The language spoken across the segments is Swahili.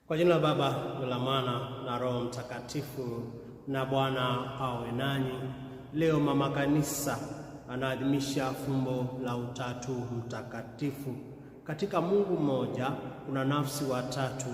Kwa jina la Baba na la Mwana na Roho Mtakatifu. Na Bwana awe nanyi. Leo Mama Kanisa anaadhimisha fumbo la Utatu Mtakatifu. Katika Mungu mmoja kuna nafsi watatu,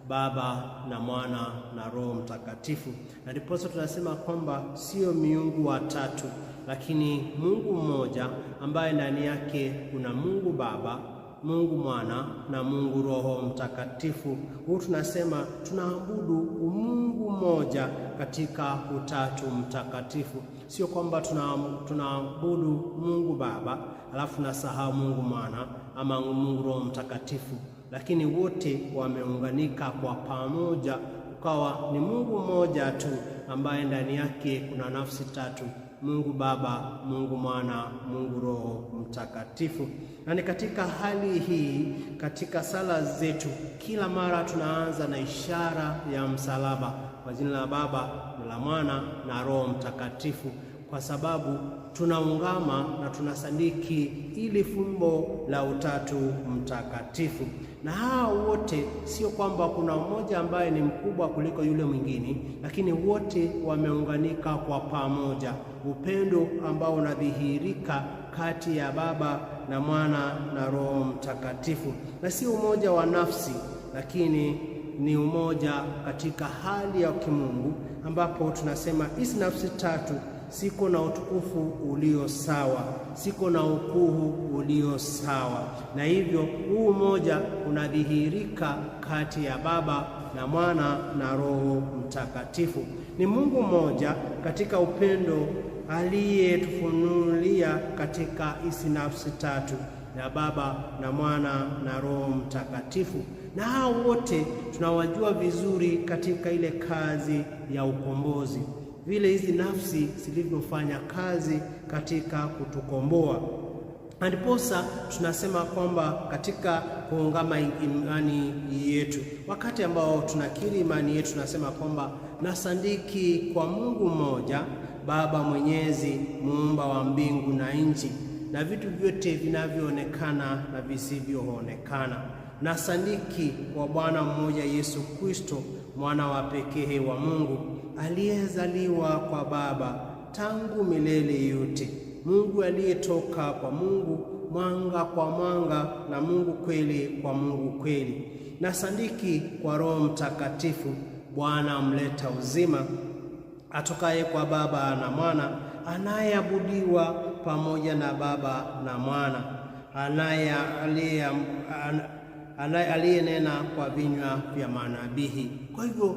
Baba na Mwana na Roho Mtakatifu. Na ndipo tunasema kwamba sio miungu watatu, lakini Mungu mmoja ambaye ndani yake kuna Mungu Baba, Mungu Mwana na Mungu Roho Mtakatifu. Huu tunasema tunaabudu Mungu mmoja katika Utatu Mtakatifu. Sio kwamba tunaabudu Mungu Baba alafu nasahau Mungu Mwana ama Mungu Roho Mtakatifu, lakini wote wameunganika kwa pamoja, ukawa ni Mungu mmoja tu ambaye ndani yake kuna nafsi tatu: Mungu Baba, Mungu Mwana, Mungu Roho Mtakatifu. Na ni katika hali hii, katika sala zetu kila mara tunaanza na ishara ya msalaba, kwa jina la Baba na la Mwana na Roho Mtakatifu, kwa sababu tunaungama na tunasadiki ili fumbo la Utatu Mtakatifu. Na hao wote sio kwamba kuna mmoja ambaye ni mkubwa kuliko yule mwingine, lakini wote wameunganika kwa pamoja, upendo ambao unadhihirika kati ya Baba na Mwana na Roho Mtakatifu. Na si umoja wa nafsi, lakini ni umoja katika hali ya kimungu, ambapo tunasema hizi nafsi tatu siko na utukufu ulio sawa, siko na ukuu ulio sawa. Na hivyo huu umoja unadhihirika kati ya Baba na Mwana na Roho Mtakatifu. Ni Mungu mmoja katika upendo aliyetufunulia katika hizi nafsi tatu ya Baba na Mwana na Roho Mtakatifu. Na hao wote tunawajua vizuri katika ile kazi ya ukombozi, vile hizi nafsi zilivyofanya kazi katika kutukomboa. Ndiposa tunasema kwamba katika kuungama imani yetu, wakati ambao tunakiri imani yetu, tunasema kwamba nasadiki kwa Mungu mmoja, Baba Mwenyezi, muumba wa mbingu na nchi na vitu vyote vinavyoonekana na visivyoonekana. Nasadiki kwa Bwana mmoja Yesu Kristo, mwana wa pekee wa Mungu, aliyezaliwa kwa Baba tangu milele yote, Mungu aliyetoka kwa Mungu, mwanga kwa mwanga, na Mungu kweli kwa Mungu kweli. Nasadiki kwa Roho Mtakatifu, Bwana mleta uzima, atokaye kwa Baba na Mwana, anayeabudiwa pamoja na Baba na Mwana, aliyenena kwa vinywa vya manabii. Kwa hivyo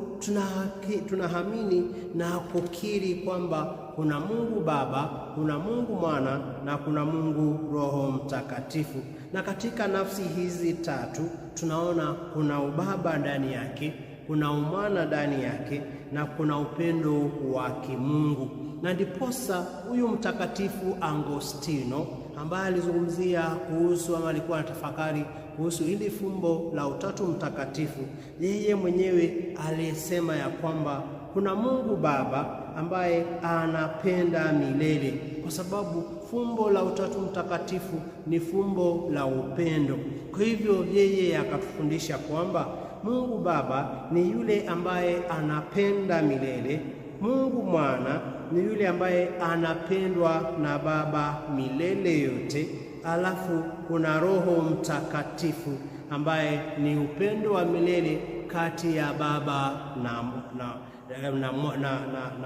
tunaamini na kukiri kwamba kuna Mungu Baba, kuna Mungu Mwana na kuna Mungu Roho Mtakatifu. Na katika nafsi hizi tatu tunaona kuna ubaba ndani yake, kuna umwana ndani yake, na kuna upendo wa kimungu. Na ndiposa huyu Mtakatifu Agostino ambaye alizungumzia kuhusu, ama alikuwa anatafakari kuhusu hili fumbo la Utatu Mtakatifu, yeye mwenyewe alisema ya kwamba kuna Mungu Baba ambaye anapenda milele, kwa sababu fumbo la Utatu Mtakatifu ni fumbo la upendo. Kwa hivyo yeye akatufundisha kwamba Mungu Baba ni yule ambaye anapenda milele, Mungu Mwana ni yule ambaye anapendwa na Baba milele yote, alafu kuna Roho Mtakatifu ambaye ni upendo wa milele kati ya Baba na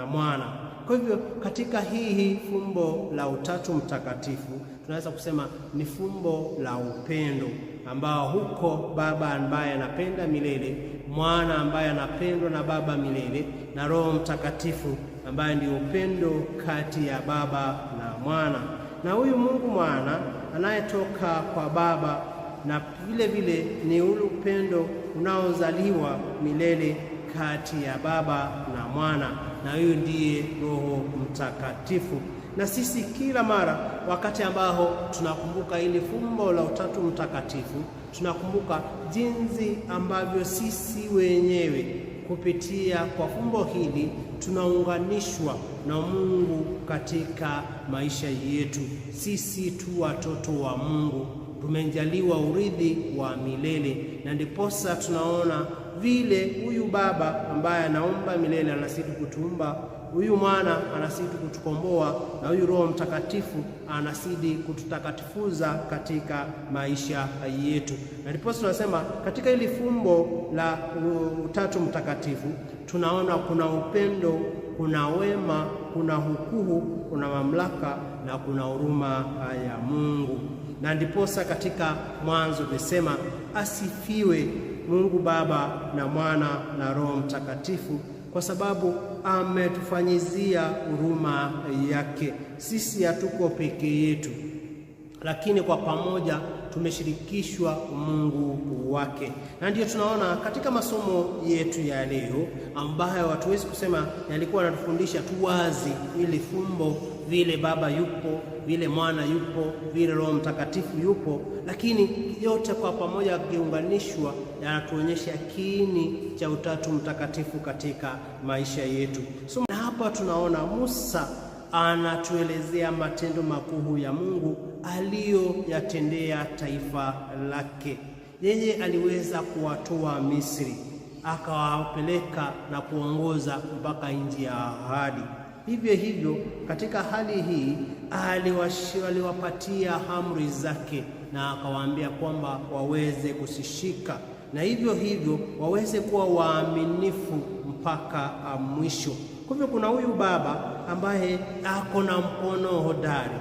Mwana. Kwa hivyo katika hii fumbo la Utatu Mtakatifu tunaweza kusema ni fumbo la upendo, ambao huko Baba ambaye anapenda milele, Mwana ambaye anapendwa na Baba milele, na Roho Mtakatifu ambaye ndio upendo kati ya Baba na Mwana. Na huyu Mungu Mwana anayetoka kwa Baba, na vile vile ni ule upendo unaozaliwa milele kati ya Baba na Mwana, na huyu ndiye Roho Mtakatifu. Na sisi kila mara wakati ambao tunakumbuka ile fumbo la Utatu Mtakatifu, tunakumbuka jinsi ambavyo sisi wenyewe kupitia kwa fumbo hili tunaunganishwa na Mungu katika maisha yetu. Sisi tu watoto wa Mungu, tumejaliwa urithi wa milele, na ndiposa tunaona vile huyu Baba ambaye anaomba milele anazidi kutuumba, huyu Mwana anazidi kutukomboa, na huyu Roho Mtakatifu anazidi kututakatifuza katika maisha yetu. Na ndipo tunasema katika hili fumbo la Utatu Mtakatifu tunaona kuna upendo, kuna wema, kuna hukumu, kuna mamlaka na kuna huruma ya Mungu. Na ndiposa katika Mwanzo tumesema asifiwe Mungu Baba na Mwana na Roho Mtakatifu, kwa sababu ametufanyizia huruma yake. Sisi hatuko peke yetu, lakini kwa pamoja tumeshirikishwa Mungu wake. Na ndio tunaona katika masomo yetu ya leo, ambayo hatuwezi kusema yalikuwa yanatufundisha tu wazi ili fumbo, vile Baba yupo, vile Mwana yupo, vile Roho Mtakatifu yupo, lakini yote kwa pamoja yakiunganishwa yanatuonyesha kiini cha Utatu Mtakatifu katika maisha yetu. So, na hapa tunaona Musa anatuelezea matendo makuu ya Mungu aliyoyatendea taifa lake. Yeye aliweza kuwatoa Misri, akawapeleka na kuongoza mpaka nchi ya ahadi. Hivyo hivyo katika hali hii aliwapatia amri zake na akawaambia kwamba waweze kuzishika, na hivyo hivyo waweze kuwa waaminifu mpaka mwisho. Kwa hivyo kuna huyu Baba ambaye ako na mkono hodari,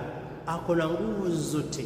ako na nguvu zote.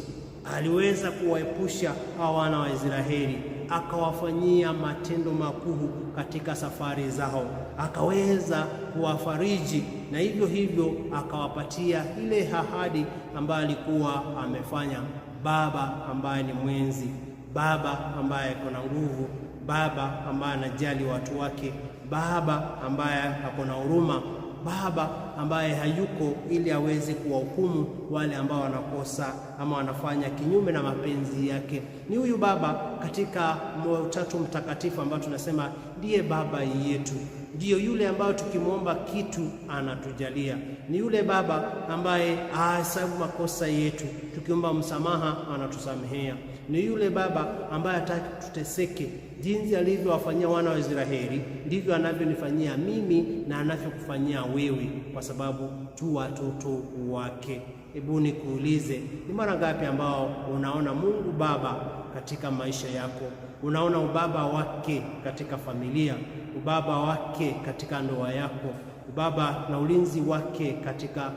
Aliweza kuwaepusha hawa wana wa Israeli, akawafanyia matendo makuu katika safari zao, akaweza kuwafariji, na hivyo hivyo akawapatia ile ahadi ambayo alikuwa amefanya. Baba ambaye ni mwenzi, Baba ambaye ako na nguvu, Baba ambaye anajali watu wake, Baba ambaye ako na huruma, Baba ambaye hayuko ili aweze kuwahukumu wale ambao wanakosa ama wanafanya kinyume na mapenzi yake. Ni huyu Baba katika Utatu Mtakatifu ambao tunasema ndiye Baba yetu, ndiyo yule ambayo tukimwomba kitu anatujalia. Ni yule Baba ambaye hahesabu makosa yetu, tukiomba msamaha anatusamehea. Ni yule Baba ambaye hataki tuteseke. Jinsi alivyowafanyia wana wa Israeli ndivyo anavyonifanyia mimi na anavyokufanyia wewe, kwa sababu tu watoto wake. Hebu nikuulize, ni mara ngapi ambao unaona Mungu Baba katika maisha yako? Unaona ubaba wake katika familia, ubaba wake katika ndoa yako, ubaba na ulinzi wake katika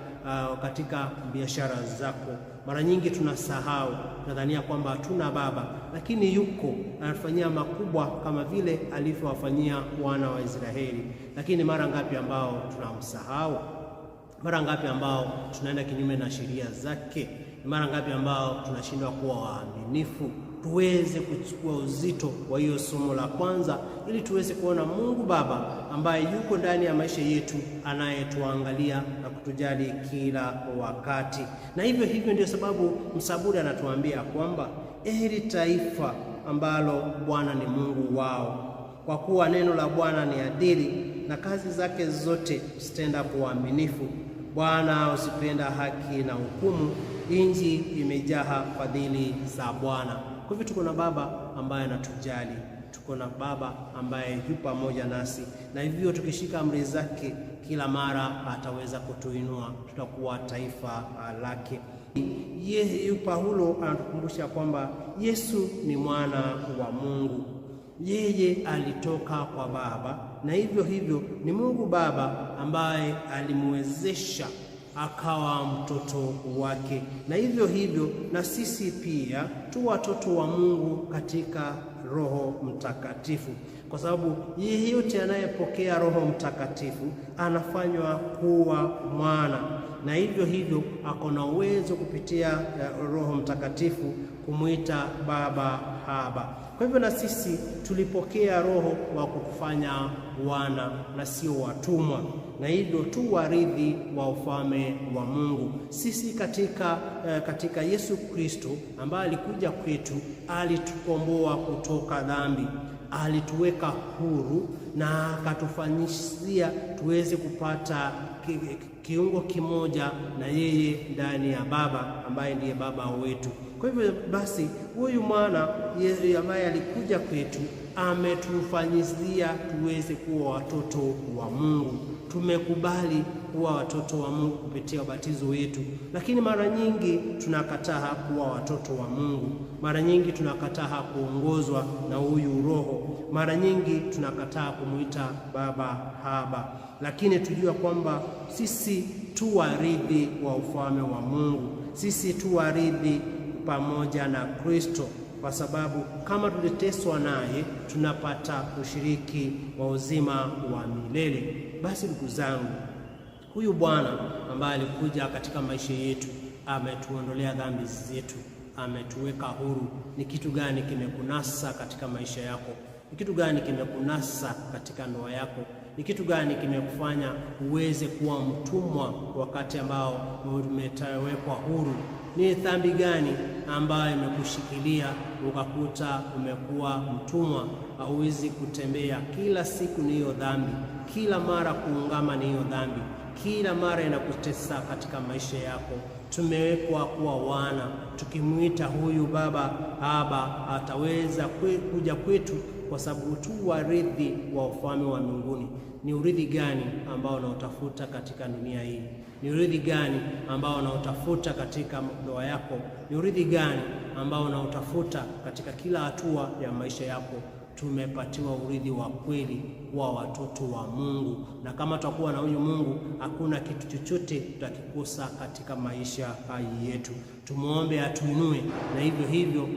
biashara zako. Mara nyingi tunasahau, tunadhania kwamba hatuna Baba, lakini yuko anatufanyia makubwa kama vile alivyowafanyia wana wa Israeli. Lakini mara ngapi ambao tunamsahau? Mara ngapi ambao tunaenda kinyume na sheria zake? Mara ngapi ambao tunashindwa kuwa waaminifu? Tuweze kuchukua uzito wa hiyo somo la kwanza, ili tuweze kuona Mungu Baba ambaye yuko ndani ya maisha yetu, anayetuangalia na kutujali kila wakati. Na hivyo ndio sababu msaburi anatuambia kwamba heri taifa ambalo Bwana ni Mungu wao, kwa kuwa neno la Bwana ni adili na kazi zake zote zitenda kwa uaminifu. Bwana usipenda haki na hukumu, nchi imejaa fadhili za Bwana. Kwa hivyo tuko na Baba ambaye anatujali, tuko na Baba ambaye yu pamoja nasi, na hivyo tukishika amri zake kila mara ataweza kutuinua, tutakuwa taifa lake. Paulo anatukumbusha kwamba Yesu ni mwana wa Mungu. Yeye alitoka kwa Baba, na hivyo ni Mungu Baba ambaye alimwezesha akawa mtoto wake. Na hivyo na sisi pia tu watoto wa Mungu katika Roho Mtakatifu, kwa sababu yeye yote anayepokea Roho Mtakatifu anafanywa kuwa mwana, na hivyo ako na uwezo kupitia Roho Mtakatifu kumwita Baba Haba. Kwa hivyo na sisi tulipokea Roho wa kufanya wana na sio watumwa, na hivyo tu warithi wa ufalme wa Mungu. Sisi katika Yesu Kristo ambaye alikuja kwetu, alitukomboa kutoka dhambi, alituweka huru na akatufanyisia tuweze kupata kiungo kimoja na yeye ndani ya Baba ambaye ndiye Baba wetu. Kwa hivyo basi, huyu mwana ambaye alikuja kwetu ametufanyizia tuweze kuwa watoto wa Mungu. Tumekubali kuwa watoto wa Mungu kupitia ubatizo wetu, lakini mara nyingi tunakataa kuwa watoto wa Mungu. Mara nyingi tunakataa kuongozwa na huyu Roho. Mara nyingi tunakataa kumuita Baba Haba, lakini tujua kwamba sisi tu warithi wa ufalme wa Mungu. Sisi tu warithi pamoja na Kristo, kwa sababu kama tuliteswa naye tunapata ushiriki wa uzima wa milele. Basi ndugu zangu, huyu Bwana ambaye alikuja katika maisha yetu ametuondolea dhambi zetu, ametuweka huru. Ni kitu gani kimekunasa katika maisha yako? Ni kitu gani kimekunasa katika ndoa yako? Ni kitu gani kimekufanya uweze kuwa mtumwa wakati ambao umetawekwa huru? Ni dhambi gani ambayo imekushikilia ukakuta umekuwa mtumwa? Hauwezi kutembea, kila siku ni hiyo dhambi, kila mara kuungama ni hiyo dhambi, kila mara inakutesa katika maisha yako. Tumewekwa kuwa wana, tukimuita huyu Baba Haba ataweza kuja kwetu, kwa sababu tu warithi wa ufalme wa mbinguni. Ni urithi gani ambao unaotafuta katika dunia hii? Ni urithi gani ambao unaotafuta katika ndoa yako? Ni urithi gani ambao unaotafuta katika kila hatua ya maisha yako? Tumepatiwa urithi wa kweli wa watoto wa Mungu, na kama tutakuwa na huyu Mungu, hakuna kitu chochote tutakikosa katika maisha yetu. Tumuombe atuinue, na hivyo hivyo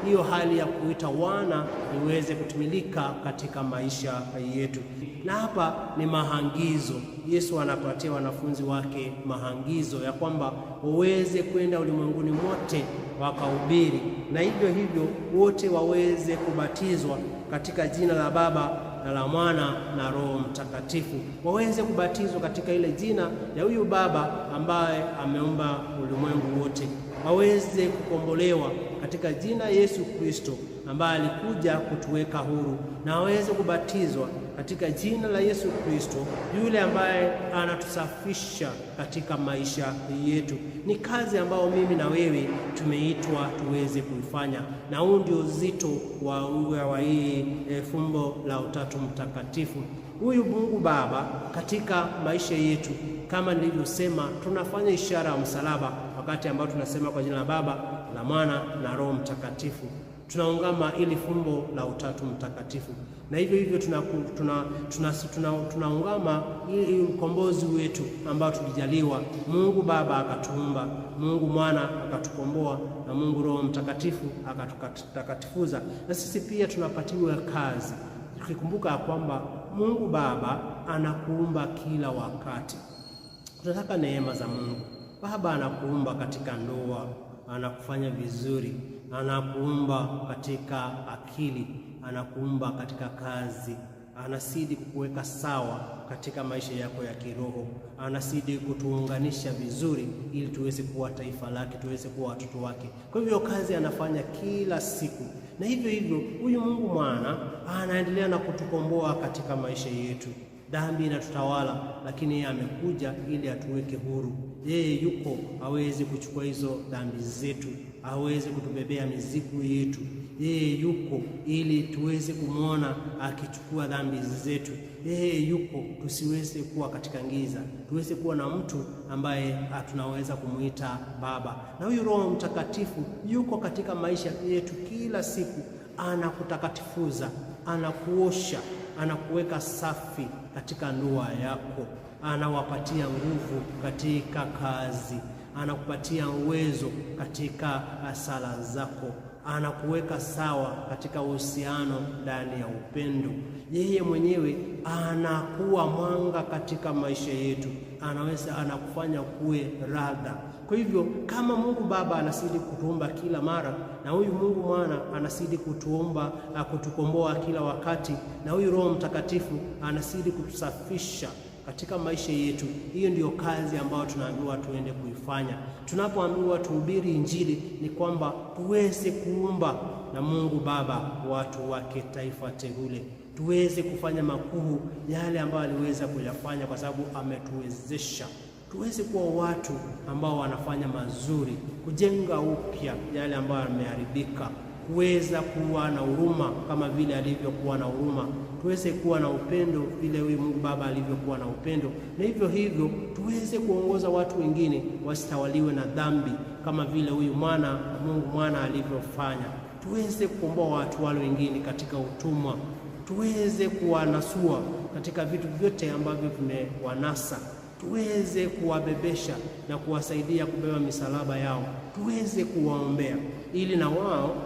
hiyo hali ya kuita wana iweze kutimilika katika maisha yetu. Na hapa ni mahangizo. Yesu anapatia wanafunzi wake mahangizo ya kwamba waweze kwenda ulimwenguni mote wakahubiri, na hivyo hivyo wote waweze kubatizwa katika jina la Baba na la Mwana na Roho Mtakatifu. Waweze kubatizwa katika ile jina ya huyu Baba ambaye ameumba ulimwengu wote. Waweze kukombolewa katika jina Yesu Kristo ambaye alikuja kutuweka huru, na waweze kubatizwa katika jina la Yesu Kristo, yule ambaye anatusafisha katika maisha yetu. Ni kazi ambayo mimi na wewe tumeitwa tuweze kuifanya, na huu ndio uzito wa hii fumbo la Utatu Mtakatifu. Huyu Mungu Baba katika maisha yetu, kama nilivyosema, tunafanya ishara ya msalaba wakati ambao tunasema kwa jina la Baba, la Mwana na Roho Mtakatifu. Tunaungama ili fumbo la Utatu Mtakatifu, na hivyo hivyo tunaungama ili ukombozi wetu ambao tulijaliwa. Mungu Baba akatuumba, Mungu Mwana akatukomboa, na Mungu Roho Mtakatifu akatutakatifuza. Na sisi pia tunapatiwa kazi, tukikumbuka kwamba Mungu Baba anakuumba kila wakati. Tunataka neema za Mungu Baba. Anakuumba katika ndoa, anakufanya vizuri, anakuumba katika akili, anakuumba katika kazi, anasidi kukuweka sawa katika maisha yako ya kiroho, anasidi kutuunganisha vizuri ili tuweze kuwa taifa lake, tuweze kuwa watoto wake. Kwa hivyo kazi anafanya kila siku, na hivyo hivyo huyu Mungu Mwana anaendelea na kutukomboa katika maisha yetu. Dhambi inatutawala, lakini yeye amekuja ili atuweke huru. Yeye yuko aweze kuchukua hizo dhambi zetu, aweze kutubebea mizigo yetu. Yeye yuko ili tuweze kumwona akichukua dhambi zetu. Yeye yuko tusiweze kuwa katika giza, tuweze kuwa na mtu ambaye tunaweza kumuita Baba. Na huyu Roho Mtakatifu yuko katika maisha yetu kila siku, anakutakatifuza, anakuosha, anakuweka safi katika ndoa yako, anawapatia nguvu katika kazi, anakupatia uwezo katika sala zako, anakuweka sawa katika uhusiano ndani ya upendo. Yeye mwenyewe anakuwa mwanga katika maisha yetu, anakufanya kuwe radha. Kwa hivyo kama Mungu Baba anasidi kutuumba kila mara, na huyu Mungu Mwana anasidi kutuomba na kutukomboa kila wakati, na huyu Roho Mtakatifu anasidi kutusafisha katika maisha yetu. Hiyo ndiyo kazi ambayo tunaambiwa tuende kuifanya. Tunapoambiwa tuhubiri Injili, ni kwamba tuweze kuumba na Mungu Baba watu wake, taifa teule, tuweze kufanya makuu yale ambayo aliweza kuyafanya, kwa sababu ametuwezesha tuweze kuwa watu ambao wanafanya mazuri, kujenga upya yale ambayo yameharibika, kuweza kuwa na huruma kama vile alivyokuwa na huruma, tuweze kuwa na upendo vile huyu Mungu Baba alivyokuwa na upendo, na hivyo hivyo tuweze kuongoza watu wengine wasitawaliwe na dhambi kama vile huyu Mungu mwana alivyofanya. Tuweze kukomboa watu wale wengine katika utumwa, tuweze kuwanasua katika vitu vyote ambavyo vimewanasa, tuweze kuwabebesha na kuwasaidia kubeba misalaba yao, tuweze kuwaombea ili na wao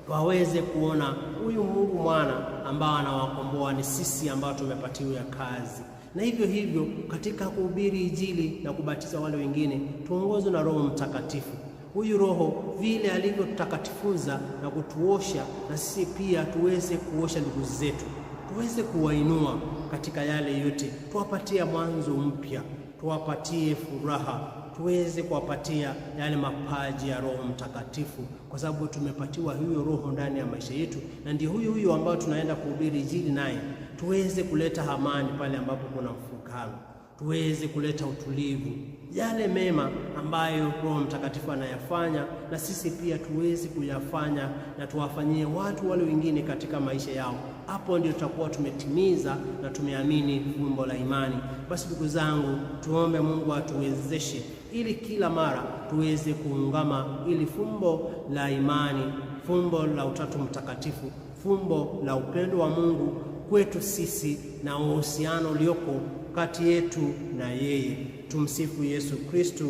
waweze kuona huyu Mungu mwana ambao anawakomboa ni sisi ambao tumepatiwa kazi. Na hivyo hivyo katika kuhubiri Injili na kubatiza wale wengine, tuongozwe na Roho Mtakatifu. Huyu Roho vile alivyotutakatifuza na kutuosha, na sisi pia tuweze kuosha ndugu zetu, tuweze kuwainua katika yale yote, tuwapatie mwanzo mpya, tuwapatie furaha, tuweze kuwapatia yale mapaji ya Roho Mtakatifu, kwa sababu tumepatiwa huyo Roho ndani ya maisha yetu, na ndio huyu ambao tunaenda kuhubiri Injili naye tuweze kuleta amani pale ambapo kuna mfukano, tuweze kuleta utulivu, yale mema ambayo Roho Mtakatifu anayafanya, na sisi pia tuweze kuyafanya na tuwafanyie watu wale wengine katika maisha yao. Hapo ndio tutakuwa tumetimiza na tumeamini fumbo la imani. Basi ndugu zangu, tuombe Mungu atuwezeshe ili kila mara tuweze kuungama ili fumbo la imani, fumbo la Utatu Mtakatifu, fumbo la upendo wa Mungu kwetu sisi na uhusiano ulioko kati yetu na yeye. Tumsifu Yesu Kristo.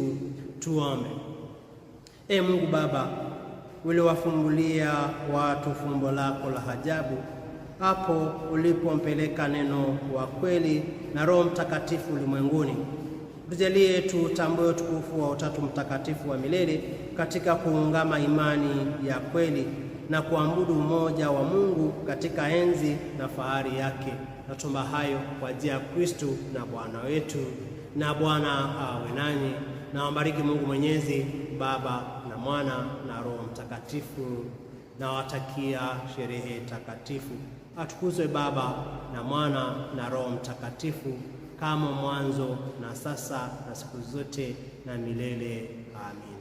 Tuombe. Mungu Baba, uliwafungulia watu fumbo lako la ajabu hapo ulipompeleka neno wa kweli na Roho Mtakatifu ulimwenguni. Tujalie tutambue utukufu wa Utatu Mtakatifu wa milele katika kuungama imani ya kweli na kuabudu umoja wa Mungu katika enzi na fahari yake. Naomba hayo kwa njia ya Kristo na Bwana wetu. Na Bwana awe nanyi, na wabariki Mungu Mwenyezi, Baba na Mwana na Roho Mtakatifu. Na watakia sherehe takatifu. Atukuzwe Baba na Mwana na Roho Mtakatifu, kama mwanzo na sasa na siku zote na milele. Amin.